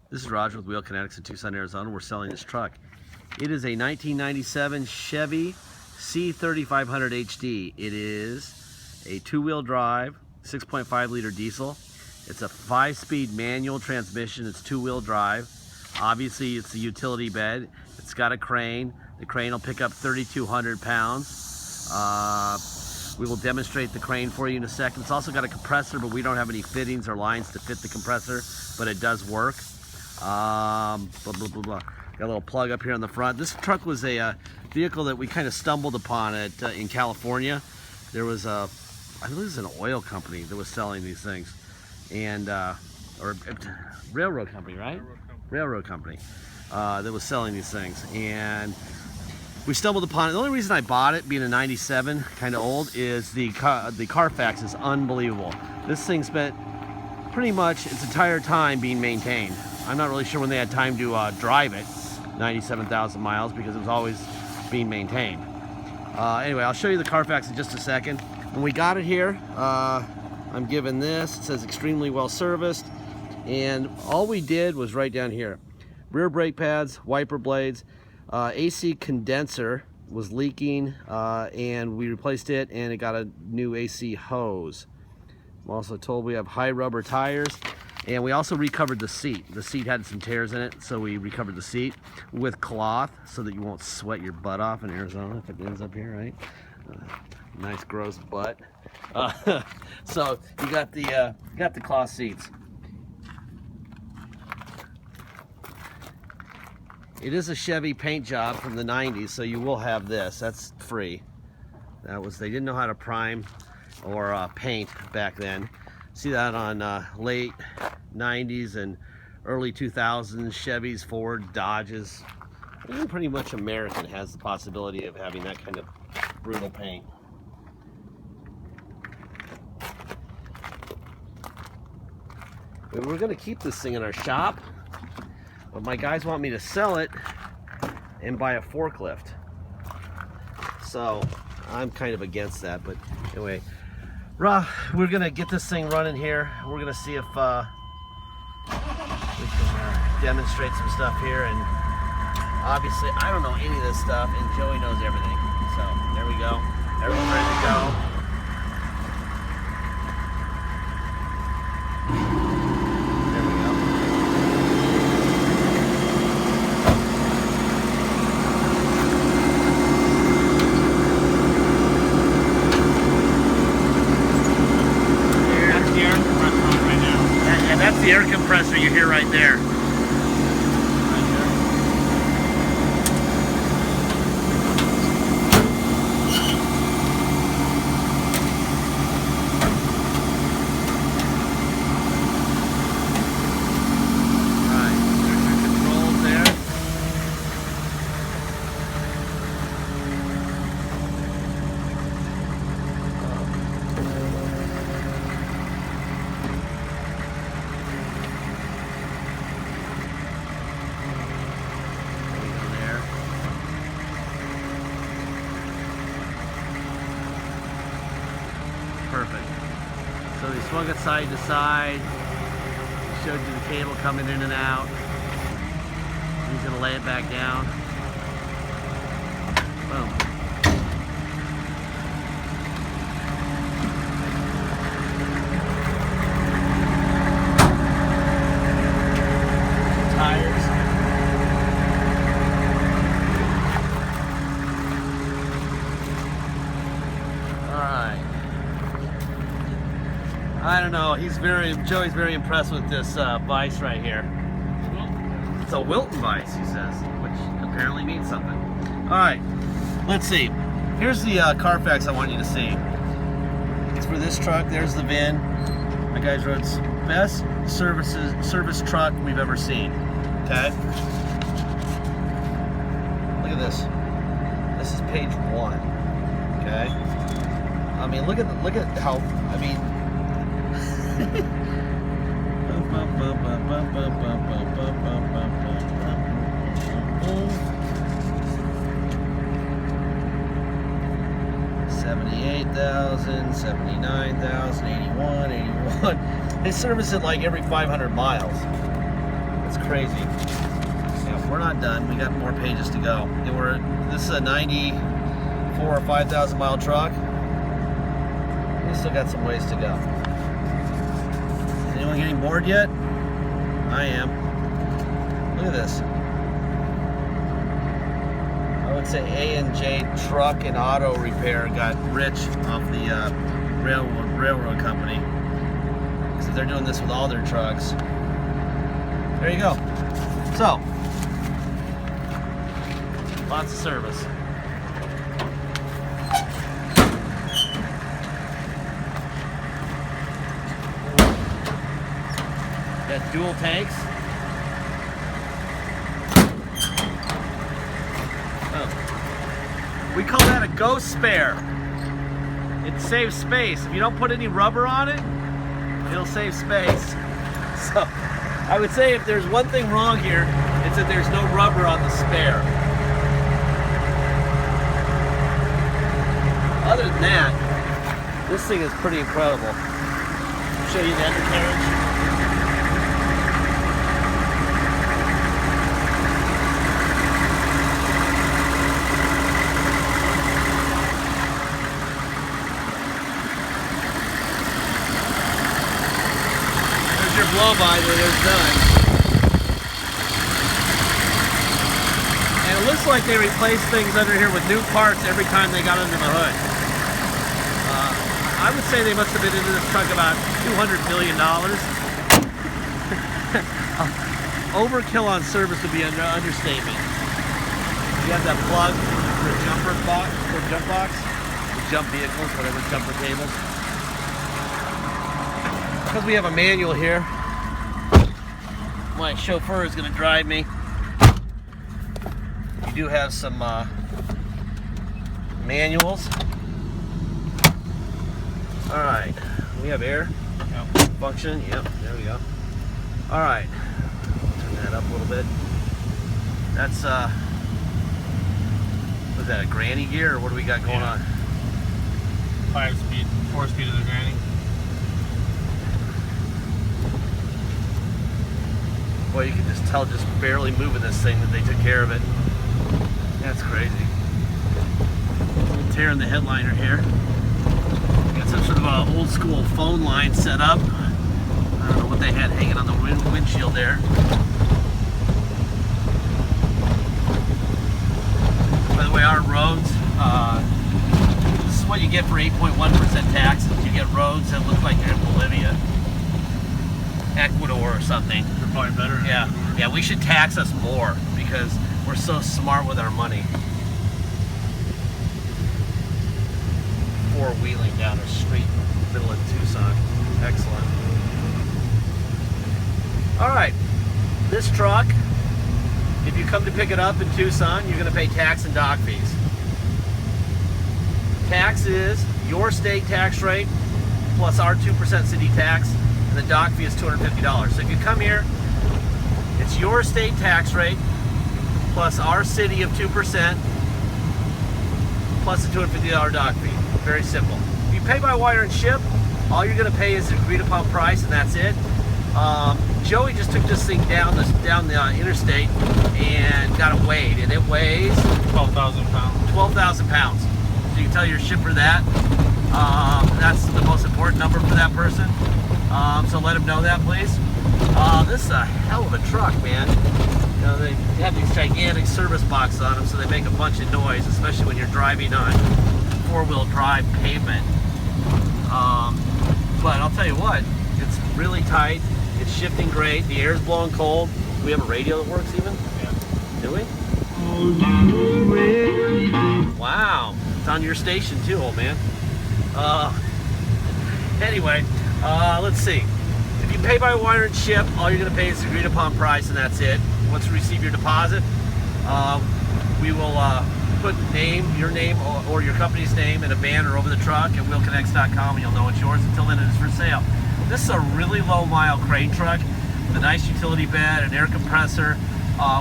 This is Roger with Wheel Kinetics in Tucson, Arizona. We're selling this truck. It is a 1997 Chevy C3500 HD. It is a two-wheel drive, 6.5 liter diesel. It's a 5-speed manual transmission. It's two-wheel drive. Obviously, it's a utility bed. It's got a crane. The crane will pick up 3,200 pounds. We will demonstrate the crane for you in a second. It's also got a compressor, but we don't have any fittings or lines to fit the compressor, but it does work. Blah, blah, blah, blah. Got a little plug up here on the front. This truck was a vehicle that we kind of stumbled upon in California. There was I believe it was an oil company that was selling these things, and or railroad company, right? Railroad company that was selling these things, and we stumbled upon it. The only reason I bought it, being a 97, kind of old, is the Carfax is unbelievable. This thing spent pretty much its entire time being maintained. I'm not really sure when they had time to drive it, 97,000 miles, because it was always being maintained. Anyway, I'll show you the Carfax in just a second. When we got it here, I'm given this. It says extremely well serviced, and all we did was right down here. Rear brake pads, wiper blades, AC condenser was leaking, and we replaced it, and it got a new AC hose. I'm also told we have high rubber tires, and we also recovered the seat. The seat had some tears in it, so we recovered the seat with cloth so that you won't sweat your butt off in Arizona if it ends up here, right? Nice gross butt. So you got the cloth seats. It is a Chevy paint job from the 90s, so you will have this. That's free. They didn't know how to prime or paint back then. See that on late 90s and early 2000s Chevys, Ford, Dodges. Even pretty much American has the possibility of having that kind of brutal paint. We're going to keep this thing in our shop, but my guys want me to sell it and buy a forklift. So I'm kind of against that, but anyway. We're gonna get this thing running here. We're gonna see if we can demonstrate some stuff here. And obviously, I don't know any of this stuff, and Joey knows everything. So there we go. Everyone's ready to go. There we go. That's the air compressor you hear right there. Perfect. So he swung it side to side. He showed you the cable coming in and out. He's going to lay it back down. Boom. Tires. All right. I don't know. Joey's very impressed with this vise right here. It's a Wilton vise, he says, which apparently means something. All right, let's see. Here's the Carfax I want you to see. It's for this truck. There's the VIN. My guys wrote best service truck we've ever seen. Okay. Look at this. This is page 1. Okay. I mean, look at how. I mean. 78,000, 79,000, 81. They service it like every 500 miles. It's crazy. Yeah, we're not done. We got more pages to go. This is a 94 or 5,000 mile truck. We still got some ways to go. Anyone getting bored yet? I am. Look at this. I would say A&J Truck and Auto Repair got rich off the railroad company. So they're doing this with all their trucks. There you go. So, lots of service. Got dual tanks. Oh. We call that a ghost spare. It saves space. If you don't put any rubber on it, it'll save space. So, I would say if there's one thing wrong here, it's that there's no rubber on the spare. Other than that, this thing is pretty incredible. I'll show you the undercarriage. There's your blow by that is done. And it looks like they replaced things under here with new parts every time they got under the hood. I would say they must have been into this truck about $200 million. Overkill on service would be an understatement. You have that plug for a jump box, jump vehicles, whatever, jumper tables. Because we have a manual here, my chauffeur is going to drive me. You do have some manuals. All right, we have air function. Yep, there we go. All right, turn that up a little bit. That's what is that, a granny gear, or what do we got going on? 5-speed, 4-speed of the granny. Boy, you can just tell, just barely moving this thing, that they took care of it. That's crazy. A little tear in the headliner here. Got some sort of old school phone line set up. I don't know what they had hanging on the windshield there. By the way, our roads, this is what you get for 8.1% taxes. You get roads that look like they're in Bolivia, Ecuador or something. They're probably better. Yeah, we should tax us more because we're so smart with our money. Four-wheeling down a street in the middle of Tucson. Excellent. All right, this truck, if you come to pick it up in Tucson, you're going to pay tax and dock fees. Tax is your state tax rate plus our 2% city tax, and the dock fee is $250. So if you come here, it's your state tax rate plus our city of 2% plus a $250 dock fee. Very simple. If you pay by wire and ship, all you're going to pay is the agreed upon price, and that's it. Joey just took this thing down the interstate and got it weighed, and it weighs 12,000 pounds. 12,000 pounds. So you can tell your shipper that. That's the most important number for that person. So let him know that, please. This is a hell of a truck, man. You know, they have these gigantic service boxes on them, so they make a bunch of noise, especially when you're driving on four-wheel drive pavement. But I'll tell you what, it's really tight. It's shifting great. The air's blowing cold. Do we have a radio that works even? Yeah. Do we? Wow. It's on your station too, old man. Anyway, let's see. If you pay by wire and ship, all you're going to pay is the agreed upon price, and that's it. Once you receive your deposit, we will put your name or your company's name in a banner over the truck at wheelkinetics.com, and you'll know it's yours. Until then, it is for sale. This is a really low mile crane truck with a nice utility bed, an air compressor,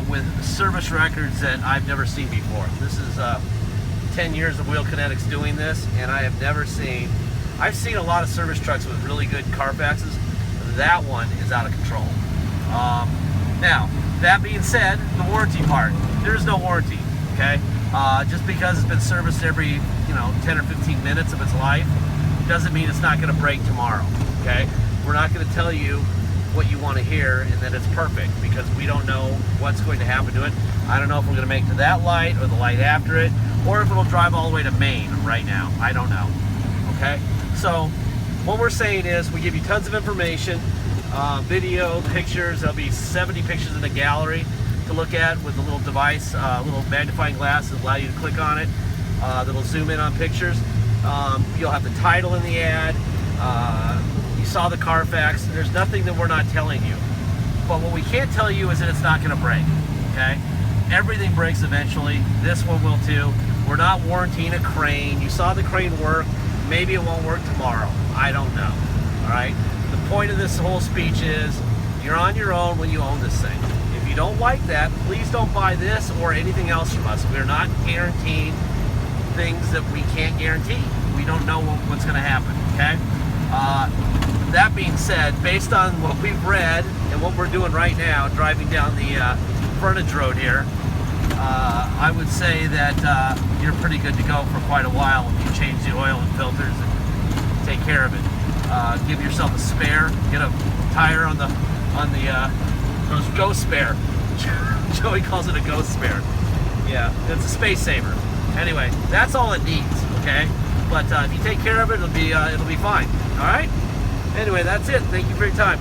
with service records that I've never seen before. This is 10 years of Wheel Kinetics doing this, and I have never seen, I've seen a lot of service trucks with really good Carfaxes. That one is out of control. Now, that being said, the warranty part, there's no warranty, okay? Just because it's been serviced every, 10 or 15 minutes of its life, doesn't mean it's not gonna break tomorrow, okay? We're not gonna tell you what you wanna hear and that it's perfect, because we don't know what's going to happen to it. I don't know if we're gonna make it to that light or the light after it, or if it'll drive all the way to Maine right now. I don't know, okay? So what we're saying is we give you tons of information, video, pictures. There'll be 70 pictures in the gallery to look at with a little device, a little magnifying glass that allow you to click on it, that'll zoom in on pictures. You'll have the title in the ad. You saw the Carfax. There's nothing that we're not telling you. But what we can't tell you is that it's not gonna break, okay? Everything breaks eventually. This one will too. We're not warranting a crane. You saw the crane work. Maybe it won't work tomorrow. I don't know, all right? The point of this whole speech is you're on your own when you own this thing. If you don't like that, please don't buy this or anything else from us. We're not guaranteeing things that we can't guarantee. We don't know what's gonna happen, okay? That being said, based on what we've read and what we're doing right now, driving down the frontage road here, I would say that you're pretty good to go for quite a while if you change the oil and filters and take care of it. Give yourself a spare. Get a tire on the ghost spare. Joey calls it a ghost spare. Yeah, it's a space saver. Anyway, that's all it needs. Okay, but if you take care of it, it'll be fine. All right. Anyway, that's it. Thank you for your time.